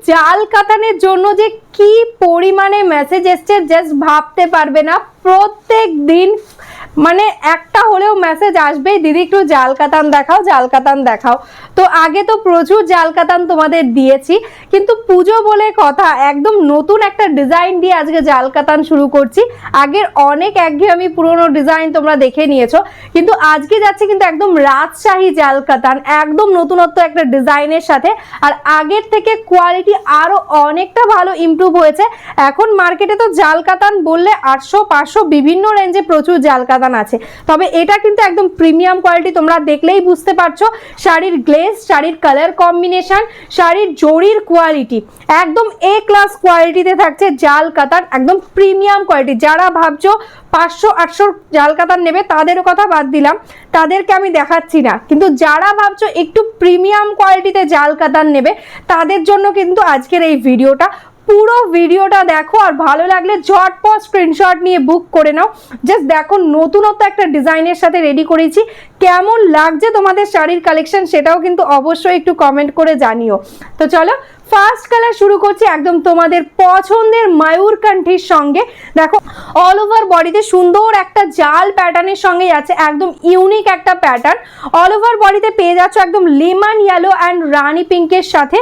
জাল কাতানের জন্য যে কি পরিমাণে মেসেজ এসছে জাস্ট ভাবতে পারবে না। প্রত্যেক দিন মানে একটা হলেও মেসেজ আসবেই, দিদি একটু জাল কাতান দেখাও, জাল কাতান দেখাও। তো আগে তো প্রচুর জাল কাতান তোমাদের দিয়েছি, কিন্তু পুজো বলে কথা একদম নতুন একটা ডিজাইন দিয়ে আজকে জাল কাতান শুরু করছি। আগের অনেক একঘেয়েমি পুরনো ডিজাইন তোমরা দেখে নিয়েছো, কিন্তু আজকে যাচ্ছে কিন্তু একদম রাজশাহী জাল কাতান, একদম নতুনত্ব একটা ডিজাইনের সাথে। আর আগের থেকে কোয়ালিটি আরো অনেকটা ভালো ইমপ্রুভ হয়েছে। এখন মার্কেটে তো জাল কাতান বললে 800-500 বিভিন্ন রেঞ্জে প্রচুর জাল কাতান আছে, তবে এটা কিন্তু একদম প্রিমিয়াম কোয়ালিটি। তোমরা দেখলেই বুঝতে পারছো শাড়ির গ্লেজ, শাড়ির কালার কম্বিনেশন, শাড়ির জরির কোয়ালিটি একদম এ ক্লাস কোয়ালিটিতে থাকছে জাল কাতান, একদম প্রিমিয়াম কোয়ালিটি। যারা ভাবছো 500-800 জাল কাতান নেবে তাদেরও কথা বাদ দিলাম, তাদেরকে আমি দেখাচ্ছি না, কিন্তু যারা ভাবছো একটু প্রিমিয়াম কোয়ালিটিতে জাল কাতান নেবে তাদের জন্য কিন্তু আজকের এই ভিডিওটা। পুরো ভিডিওটা দেখো, আর ভালো লাগলে ঝটপট স্ক্রিনশট নিয়ে বুক করে নাও। জাস্ট দেখো নতুনত্ব একটা ডিজাইনের সাথে রেডি করেছি, কেমন লাগছে তোমাদের শাড়ির কালেকশন সেটাও কিন্তু অবশ্যই একটু কমেন্ট করে জানিও। তো চলো ফার্স্ট কালার শুরু করছি একদম তোমাদের পছন্দের ময়ূরকণ্ঠীর সঙ্গে। দেখো অল ওভার বডিতে সুন্দর একটা জাল প্যাটার্নের সঙ্গে যাচ্ছে, একদম ইউনিক একটা প্যাটার্ন। অল ওভার বডিতে পেয়ে যাচ্ছ একদম লেমন ইয়েলো অ্যান্ড রানী পিঙ্কের সাথে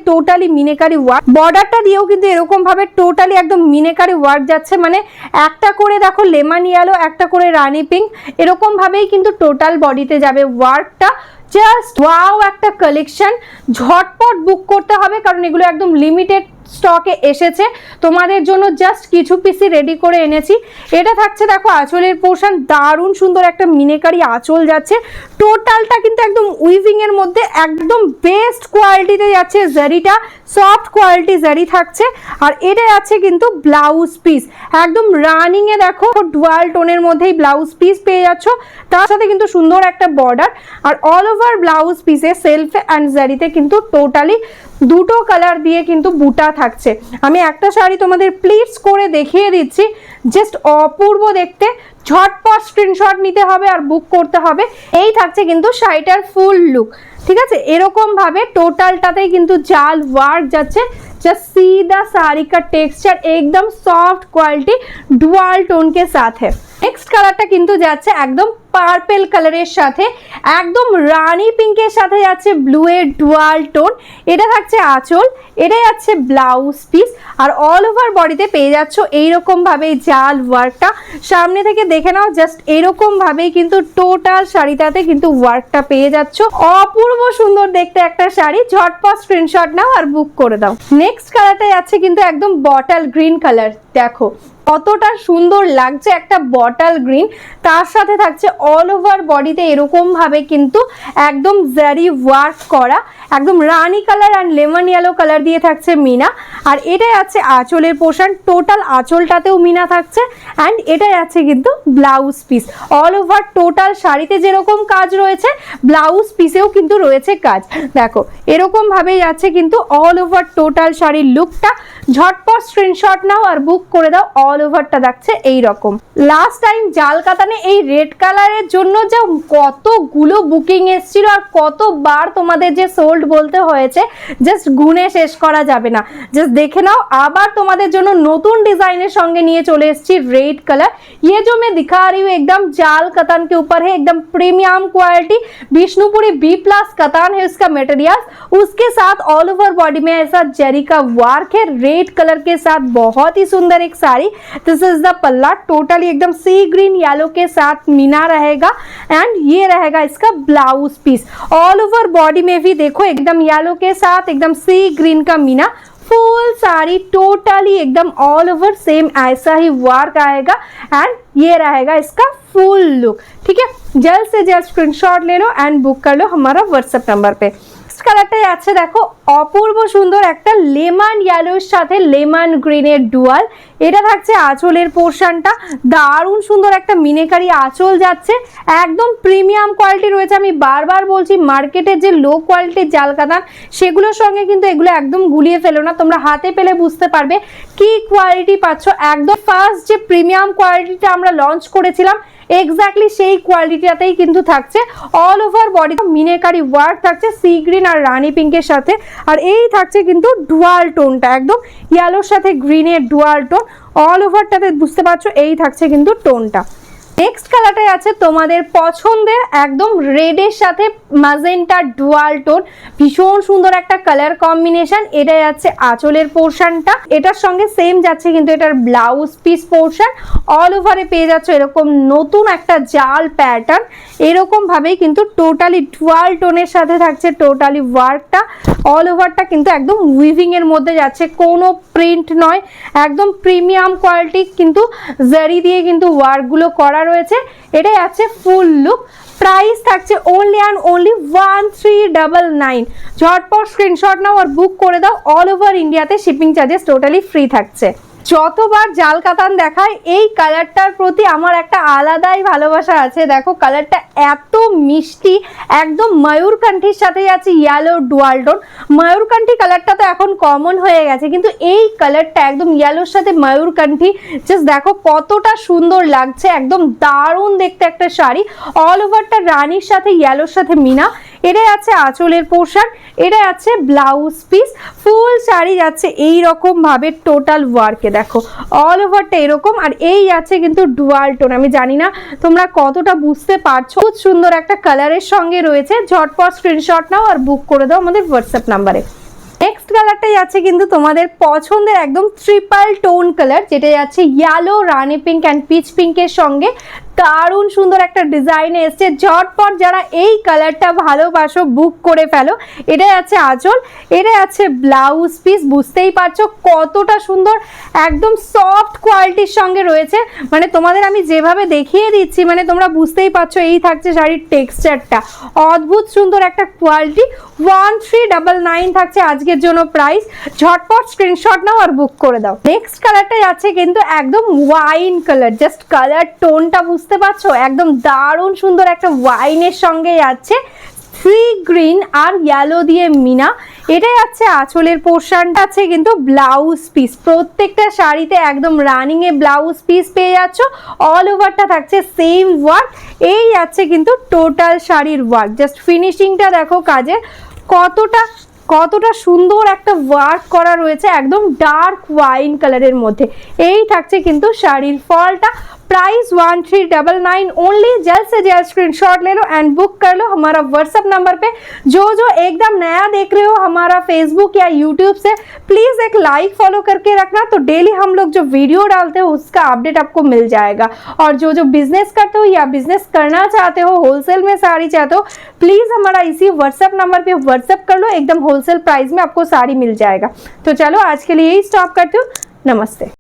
টোটালি মিনেকারি ওয়ার্ক। বর্ডারটা দিয়েও কিন্তু এরকম ভাবে টোটালি একদম মিনেকারি ওয়ার্ক যাচ্ছে, মানে একটা করে দেখো লেমন ইয়েলো, একটা করে রানী পিঙ্ক, এরকম ভাবেই কিন্তু টোটাল বডিতে যাবে ওয়ার্কটা। জাস্ট ওয়াও একটা কালেকশন, ঝটপট বুক করতে হবে কারণ এগুলো একদম লিমিটেড স্টকে এসেছে তোমাদের জন্য। জাস্ট কিছু পিসি রেডি করে এনেছি। এটা থাকছে দেখো আঁচলের পোর্শন, দারুণ সুন্দর একটা মিনেকারি আঁচল যাচ্ছে। টোটালটা কিন্তু একদম উইভিং এর মধ্যে একদম বেস্ট কোয়ালিটিতে যাচ্ছে, জারিটা সফট কোয়ালিটি জারি থাকছে। আর এটা যাচ্ছে কিন্তু ব্লাউজ পিস, একদম রানিং এ দেখো ডুয়াল টোনের মধ্যেই ব্লাউজ পিস পেয়ে যাচ্ছ, তার সাথে কিন্তু সুন্দর একটা বর্ডার। আর অল ওভার ব্লাউজ পিসে সেলফ অ্যান্ড জারিতে কিন্তু টোটালি দুটো কালার দিয়ে কিন্তু বুটা থাকছে। আমি একটা শাড়ি তোমাদের প্লিটস করে দেখিয়ে দিচ্ছি, জাস্ট অপূর্ব দেখতে। ঝটপট স্ক্রিনশট নিতে হবে আর বুক করতে হবে। এই থাকছে কিন্তু শাড়িটার ফুল লুক, ঠিক আছে। এরকম ভাবে টোটালটাতেই কিন্তু জাল ওয়ার্ক যাচ্ছে। जस्ट सी द साड़ी का टेक्सचर एकदम सॉफ्ट क्वालिटी डुअल टोन के साथ है। नेक्स्ट कलरটা কিন্তু যাচ্ছে একদম পার্পল কালারের সাথে, একদম রানী পিঙ্কের সাথে যাচ্ছে ব্লু এর ডুয়াল টোন। এটা থাকছে আঁচল, এটা যাচ্ছে ব্লাউজ পিস। আর অল ওভার বডিতে পেয়ে যাচ্ছ এইরকম ভাবে জাল ওয়ার্কটা। সামনে থেকে দেখে নাও, জাস্ট এরকম ভাবেই কিন্তু টোটাল শাড়িটাতে কিন্তু ওয়ার্কটা পেয়ে যাচ্ছ। অপূর্ব সুন্দর দেখতে একটা শাড়ি, ঝটপট স্ক্রিনশট নাও আর বুক করে দাও। নেক্সট কালারটা যাচ্ছে কিন্তু একদম বটল গ্রিন কালার। দেখো কতটা সুন্দর লাগছে একটা বটল গ্রিন, তার সাথে থাকছে অল ওভার বডিতে এরকম ভাবে কিন্তু একদম জারি ওয়ার্ক করা, একদম রানী colour and lemon yellow colour দিয়ে থাকছে মিনা। আর এটা যাচ্ছে আঁচলের পোর্শন, টোটাল আঁচলটাতেও মিনা থাকছে। অ্যান্ড এটা যাচ্ছে কিন্তু blouse piece. All over total শাড়িতে যেরকম কাজ রয়েছে ব্লাউজ পিসেও কিন্তু রয়েছে কাজ। দেখো এরকম ভাবে যাচ্ছে কিন্তু অল ওভার টোটাল শাড়ির লুকটা। ঝটপট স্ক্রিনশট নাও আর বুক করে দাও। অল ওভারটা দেখছে এইরকম। লাস্ট টাইম জাল কাতানে এই রেড কালারের জন্য যে কতগুলো বুকিং এসেছিল আর কতবার তোমাদের যে সোল্ড বলতে হয়েছে জাস্ট গুনে শেষ করা যাবে না। জাস্ট দেখে নাও, আবার তোমাদের জন্য নতুন डिजाइनर संगे निये चले एसेछि रेड कलर। ये जो मैं दिखा रही हूँ एकदम जाल कतान के ऊपर है, एकदम प्रीमियम क्वालिटी विष्णुपुरी B+ कतान है इसका मटेरियल। उसके साथ ऑल ओवर बॉडी में ऐसा जरी का वर्क है रेड कलर के साथ, बहुत ही सुंदर एक साड़ी। दिस इज द पल्ला, टोटली एकदम सी ग्रीन येलो के साथ मीना रहेगा। एंड ये रहेगा इसका blouse piece. All over body में भी देखो एकदम येलो के साथ एकदम सी ग्रीन का मीना। फुल साड़ी टोटली एकदम ऑल ओवर सेम ऐसा ही वर्क आएगा। एंड ये रहेगा इसका फुल लुक। ठीक है, जल्द से जल्द स्क्रीनशॉट ले लो एंड बुक कर लो हमारा व्हाट्सएप नंबर पे। কালারটাই আছে দেখো অপূর্ব সুন্দর একটা লেমন ইয়েলোর সাথে লেমন গ্রিনের ডুয়াল। এটা থাকছে আঁচলের পোর্শনটা, দারুণ সুন্দর একটা মিনেকারি আঁচল যাচ্ছে, একদম প্রিমিয়াম কোয়ালিটি রয়েছে। আমি বারবার বলছি মার্কেটের যে লো কোয়ালিটির জাল কাতান সেগুলোর সঙ্গে কিন্তু এগুলো একদম গুলিয়ে ফেলো না, তোমরা হাতে পেলে বুঝতে পারবে কি কোয়ালিটি পাচ্ছ। একদম ফার্স্ট যে প্রিমিয়াম কোয়ালিটিটা আমরা লঞ্চ করেছিলাম এক্স্যাক্টলি সেই কোয়ালিটিটাতেই কিন্তু থাকছে। All over body meenakari work থাকছে সি গ্রিন আর রানী পিঙ্কের সাথে। আর এই থাকছে কিন্তু ডুয়াল টোনটা, একদম ইয়েলোর সাথে গ্রিনের ডুয়াল টোন, অল ওভারটাতে বুঝতে পারছো এই থাকছে কিন্তু টোনটা। নেক্সট কালারটাই আছে তোমাদের পছন্দের একদম রেডের সাথে ম্যাজেন্টা ডুয়াল টোন, ভীষণ সুন্দর একটা কালার কম্বিনেশন। এটাই আছে আঁচলের পোর্শনটা, এটার সঙ্গে সেম যাচ্ছে কিন্তু এটার ব্লাউজ পিস পোর্শন। অল ওভারে পেয়ে যাচ্ছ এরকম নতুন একটা জাল প্যাটার্ন, এরকম ভাবেই কিন্তু টোটালি ডুয়াল টোনের সাথে থাকছে টোটালি ওয়ার্কটা। অল ওভারটা কিন্তু একদম উইভিং এর মধ্যে যাচ্ছে, কোনো প্রিন্ট নয়, একদম প্রিমিয়াম কোয়ালিটি কিন্তু জারি দিয়ে কিন্তু ওয়ার্কগুলো করা রয়েছে। এটাই আছে ফুল লুক। প্রাইস থাকছে অনলি অ্যান্ড অনলি 1399। ঝটপট স্ক্রিনশট নাও আর বুক করে দাও, অল ওভার ইন্ডিয়াতে শিপিং চার্জেস টোটালি ফ্রি থাকছে। যতবার জাল কাতান দেখায় এই কালারটার প্রতি আমার একটা আলাদাই ভালোবাসা আছে। দেখো কালারটা এত মিষ্টি, একদম ময়ূরকান্ঠির সাথে আছে ইয়েলো ডুয়াল টোন। ময়ূরকান্ঠি কালারটা তো এখন কমন হয়ে গেছে, কিন্তু এই কালারটা একদম ইয়েলোর সাথে ময়ূরকান্ঠি, জাস্ট দেখো কতটা সুন্দর লাগছে, একদম দারুণ দেখতে একটা শাড়ি। অল ওভারটা রানীর সাথে ইয়েলোর সাথে মিনা। এটাই আছে আঁচলের পোর্শন, এটাই আছে ব্লাউজ পিস। ফুল শাড়ি যাচ্ছে এই রকম ভাবে টোটাল ওয়ার্কে, দেখো অল ওভারটা এরকম। আর এই আছে কিন্তু ডুয়াল টোন, আমি জানি না তোমরা কতটা বুঝতে পারছো, খুব সুন্দর একটা কালারের সঙ্গে রয়েছে। ঝটপট স্ক্রিনশট নাও আর বুক করে দাও আমাদের হোয়াটসঅ্যাপ নাম্বারে। নেক্সট কালারটাই আছে কিন্তু তোমাদের পছন্দের একদম ট্রিপল টোন কালার, যেটাই আছে ইয়েলো, রানি পিঙ্ক অ্যান্ড পিচ পিঙ্কের সঙ্গে দারুণ সুন্দর একটা ডিজাইনে এসছে। ঝটপট যারা এই কালারটা ভালোবাসো বুক করে ফেলো। এটাই আছে আঁচল, এটাই আছে ব্লাউজ পিস, বুঝতেই পারছো কতটা সুন্দর, একদম সফট কোয়ালিটির সঙ্গে রয়েছে। মানে তোমাদের আমি যেভাবে দেখিয়ে দিচ্ছি মানে তোমরা বুঝতেই পারছো এই থাকছে শাড়ির টেক্সচারটা, অদ্ভুত সুন্দর একটা কোয়ালিটি। 1399 থাকছে আজকের জন্য প্রাইস। ঝটপট স্ক্রিনশট নাও আর বুক করে দাও। নেক্সট কালারটাই আছে কিন্তু একদম ওয়াইন কালার, জাস্ট কালার টোনটা বুঝতে পারছো, একদম দারুণ সুন্দর একটা ওয়াইনের সঙ্গে যাচ্ছে সি গ্রিন আর ইয়েলো দিয়ে মিনা। এটাই আছে আঁচলের পোর্শনটা, আছে কিন্তু ব্লাউজ পিস, প্রত্যেকটা শাড়িতে একদম রানিং এ ব্লাউজ পিস পেয়ে যাচ্ছ। অল ওভারটা থাকছে সেম ওয়ার্ক। এই আছে কিন্তু টোটাল শাড়ির ওয়ার্ক, জাস্ট ফিনিশিংটা দেখো কাজে কতটা সুন্দর একটা ওয়ার্ক করা রয়েছে, একদম ডার্ক ওয়াইন কালারের মধ্যে। এই থাকছে কিন্তু শাড়ির ফলটা। Price 1399 only. जल्द से जल्द स्क्रीनशॉट ले लो एंड बुक कर लो हमारा व्हाट्सएप नंबर पे। जो एकदम नया देख रहे हो हमारा फेसबुक या यूट्यूब से, प्लीज एक लाइक फॉलो करके रखना, तो डेली हम लोग जो वीडियो डालते हो उसका अपडेट आपको मिल जाएगा। और जो बिजनेस करते हो या बिजनेस करना चाहते हो, होलसेल में साड़ी चाहते हो, प्लीज हमारा इसी व्हाट्सएप नंबर पे व्हाट्सएप कर लो, एकदम होलसेल प्राइस में आपको साड़ी मिल जाएगा। तो चलो आज के लिए यही स्टॉप करती हूँ, नमस्ते।